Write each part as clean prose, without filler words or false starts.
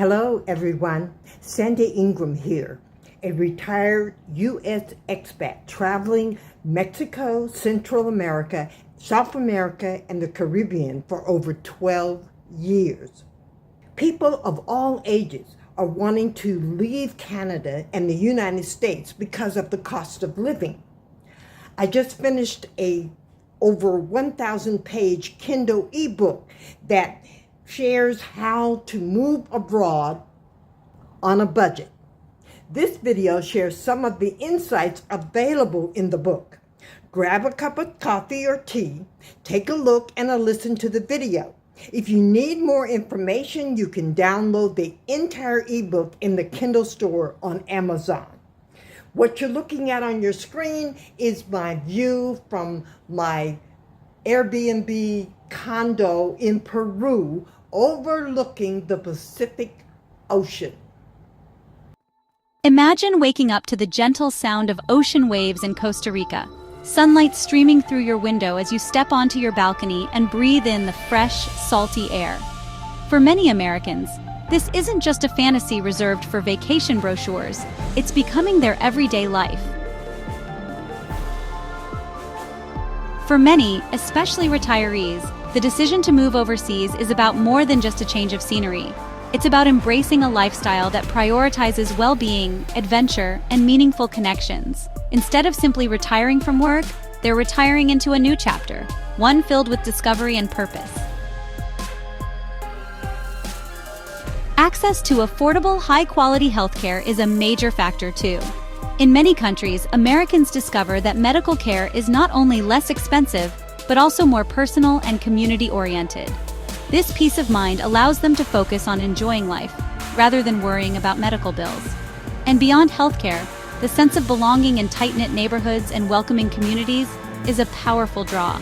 Hello everyone, Sandy Ingram here, a retired U.S. expat traveling Mexico, Central America, South America, and the Caribbean for over 12 years. People of all ages are wanting to leave Canada and the United States because of the cost of living. I just finished a over 1,000-page Kindle eBook that shares how to move abroad on a budget. This video shares some of the insights available in the book. Grab a cup of coffee or tea, take a look and a listen to the video. If you need more information, you can download the entire ebook in the Kindle store on Amazon. What you're looking at on your screen is my view from my Airbnb condo in Peru overlooking the Pacific Ocean. Imagine waking up to the gentle sound of ocean waves in Costa Rica, sunlight streaming through your window as you step onto your balcony and breathe in the fresh, salty air. For many Americans, this isn't just a fantasy reserved for vacation brochures, it's becoming their everyday life. For many, especially retirees, the decision to move overseas is about more than just a change of scenery. It's about embracing a lifestyle that prioritizes well-being, adventure, and meaningful connections. Instead of simply retiring from work, they're retiring into a new chapter, one filled with discovery and purpose. Access to affordable, high-quality healthcare is a major factor too. In many countries, Americans discover that medical care is not only less expensive, but also more personal and community-oriented. This peace of mind allows them to focus on enjoying life, rather than worrying about medical bills. And beyond healthcare, the sense of belonging in tight-knit neighborhoods and welcoming communities is a powerful draw.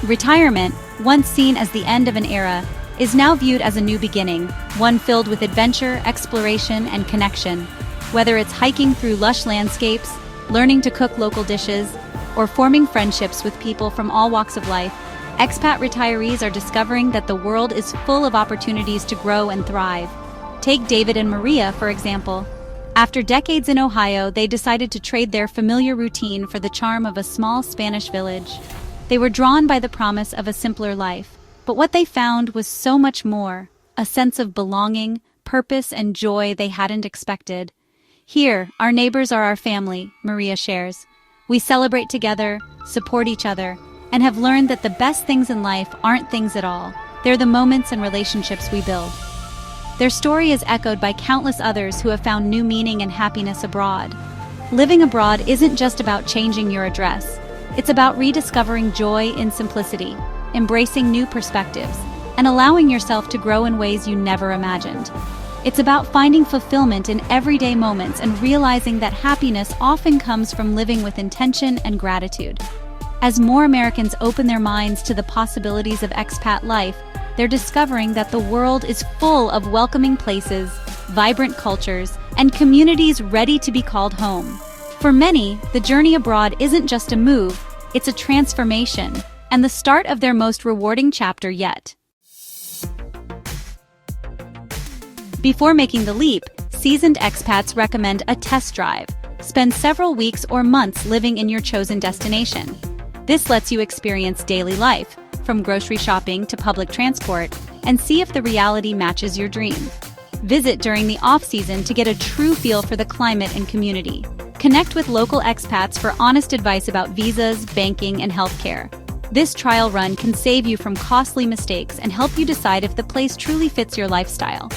Retirement, once seen as the end of an era, is now viewed as a new beginning, one filled with adventure, exploration, and connection. Whether it's hiking through lush landscapes, learning to cook local dishes, or forming friendships with people from all walks of life, expat retirees are discovering that the world is full of opportunities to grow and thrive. Take David and Maria, for example. After decades in Ohio, they decided to trade their familiar routine for the charm of a small Spanish village. They were drawn by the promise of a simpler life. But what they found was so much more, a sense of belonging, purpose, and joy they hadn't expected. Here, our neighbors are our family, Maria shares. We celebrate together, support each other, and have learned that the best things in life aren't things at all. They're the moments and relationships we build. Their story is echoed by countless others who have found new meaning and happiness abroad. Living abroad isn't just about changing your address. It's about rediscovering joy in simplicity, embracing new perspectives, and allowing yourself to grow in ways you never imagined. It's about finding fulfillment in everyday moments and realizing that happiness often comes from living with intention and gratitude. As more Americans open their minds to the possibilities of expat life, they're discovering that the world is full of welcoming places, vibrant cultures, and communities ready to be called home. For many, the journey abroad isn't just a move, it's a transformation, and the start of their most rewarding chapter yet. Before making the leap, seasoned expats recommend a test drive. Spend several weeks or months living in your chosen destination. This lets you experience daily life, from grocery shopping to public transport, and see if the reality matches your dream. Visit during the off-season to get a true feel for the climate and community. Connect with local expats for honest advice about visas, banking, and healthcare. This trial run can save you from costly mistakes and help you decide if the place truly fits your lifestyle.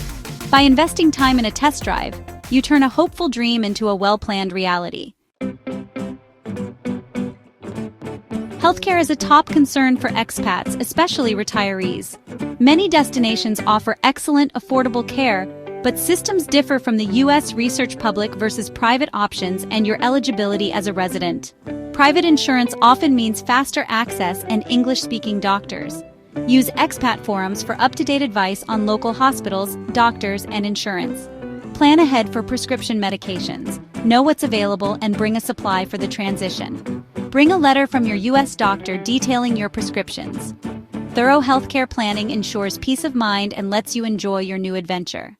By investing time in a test drive, you turn a hopeful dream into a well-planned reality. Healthcare is a top concern for expats, especially retirees. Many destinations offer excellent, affordable care, but systems differ from the U.S. research public versus private options and your eligibility as a resident. Private insurance often means faster access and English-speaking doctors. Use expat forums for up-to-date advice on local hospitals, doctors, and insurance. Plan ahead for prescription medications. Know what's available and bring a supply for the transition. Bring a letter from your U.S. doctor detailing your prescriptions. Thorough healthcare planning ensures peace of mind and lets you enjoy your new adventure.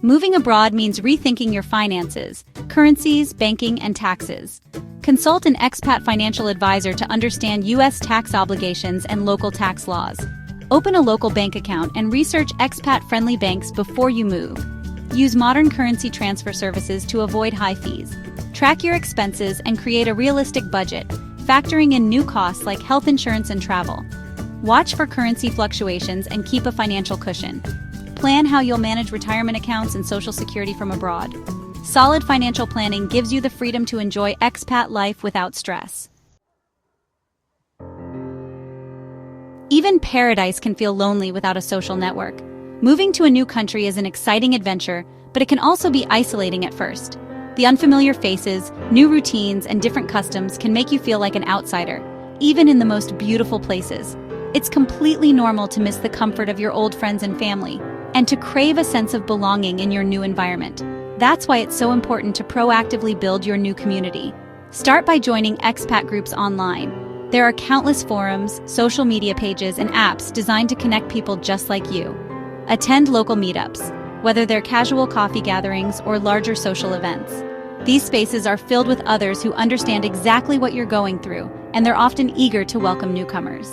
Moving abroad means rethinking your finances, currencies, banking, and taxes. Consult an expat financial advisor to understand U.S. tax obligations and local tax laws. Open a local bank account and research expat-friendly banks before you move. Use modern currency transfer services to avoid high fees. Track your expenses and create a realistic budget, factoring in new costs like health insurance and travel. Watch for currency fluctuations and keep a financial cushion. Plan how you'll manage retirement accounts and Social Security from abroad. Solid financial planning gives you the freedom to enjoy expat life without stress. Even paradise can feel lonely without a social network. Moving to a new country is an exciting adventure, but it can also be isolating at first. The unfamiliar faces, new routines, and different customs can make you feel like an outsider, even in the most beautiful places. It's completely normal to miss the comfort of your old friends and family, and to crave a sense of belonging in your new environment. That's why it's so important to proactively build your new community. Start by joining expat groups online. There are countless forums, social media pages, and apps designed to connect people just like you. Attend local meetups, whether they're casual coffee gatherings or larger social events. These spaces are filled with others who understand exactly what you're going through, and they're often eager to welcome newcomers.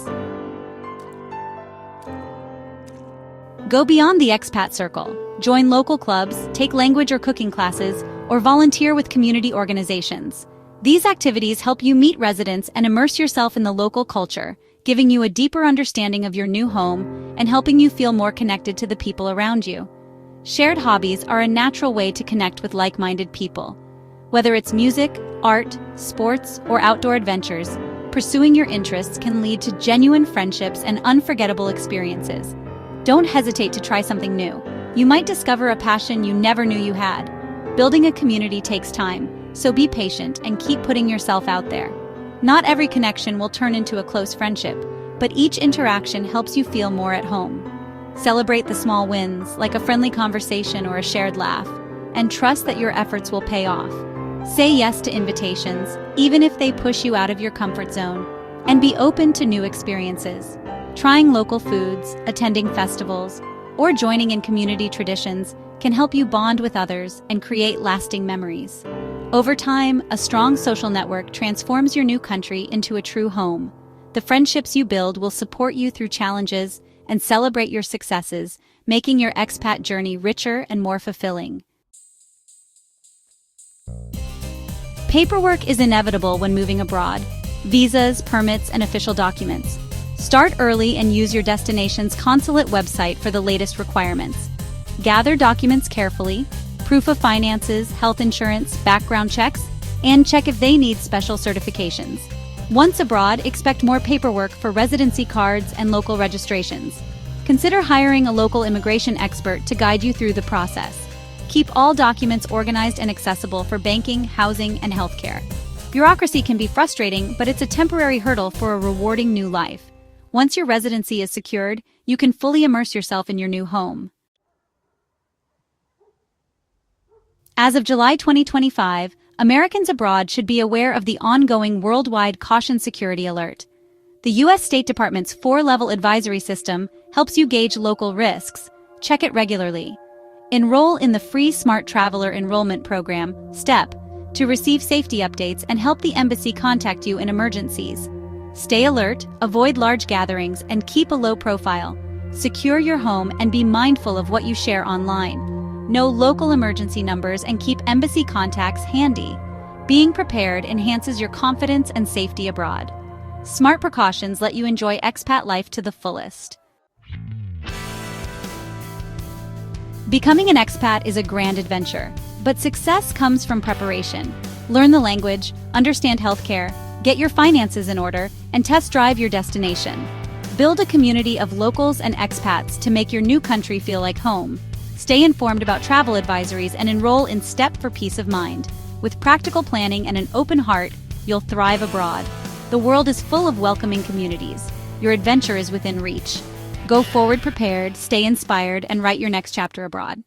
Go beyond the expat circle. Join local clubs, take language or cooking classes, or volunteer with community organizations. These activities help you meet residents and immerse yourself in the local culture, giving you a deeper understanding of your new home and helping you feel more connected to the people around you. Shared hobbies are a natural way to connect with like-minded people. Whether it's music, art, sports, or outdoor adventures, pursuing your interests can lead to genuine friendships and unforgettable experiences. Don't hesitate to try something new. You might discover a passion you never knew you had. Building a community takes time, so be patient and keep putting yourself out there. Not every connection will turn into a close friendship, but each interaction helps you feel more at home. Celebrate the small wins, like a friendly conversation or a shared laugh, and trust that your efforts will pay off. Say yes to invitations, even if they push you out of your comfort zone, and be open to new experiences. Trying local foods, attending festivals, or joining in community traditions can help you bond with others and create lasting memories. Over time, a strong social network transforms your new country into a true home. The friendships you build will support you through challenges and celebrate your successes, making your expat journey richer and more fulfilling. Paperwork is inevitable when moving abroad. Visas, permits, and official documents. Start early and use your destination's consulate website for the latest requirements. Gather documents carefully, proof of finances, health insurance, background checks, and check if they need special certifications. Once abroad, expect more paperwork for residency cards and local registrations. Consider hiring a local immigration expert to guide you through the process. Keep all documents organized and accessible for banking, housing, and healthcare. Bureaucracy can be frustrating, but it's a temporary hurdle for a rewarding new life. Once your residency is secured, you can fully immerse yourself in your new home. As of July 2025, Americans abroad should be aware of the ongoing worldwide caution security alert. The U.S. State Department's 4-level advisory system helps you gauge local risks. Check it regularly. Enroll in the free Smart Traveler Enrollment Program, STEP, to receive safety updates and help the embassy contact you in emergencies. Stay alert, avoid large gatherings, and keep a low profile. Secure your home and be mindful of what you share online. Know local emergency numbers and keep embassy contacts handy. Being prepared enhances your confidence and safety abroad. Smart precautions let you enjoy expat life to the fullest. Becoming an expat is a grand adventure, but success comes from preparation. Learn the language, understand healthcare, get your finances in order, and test drive your destination. Build a community of locals and expats to make your new country feel like home. Stay informed about travel advisories and enroll in STEP for peace of mind. With practical planning and an open heart, you'll thrive abroad. The world is full of welcoming communities. Your adventure is within reach. Go forward prepared, stay inspired, and write your next chapter abroad.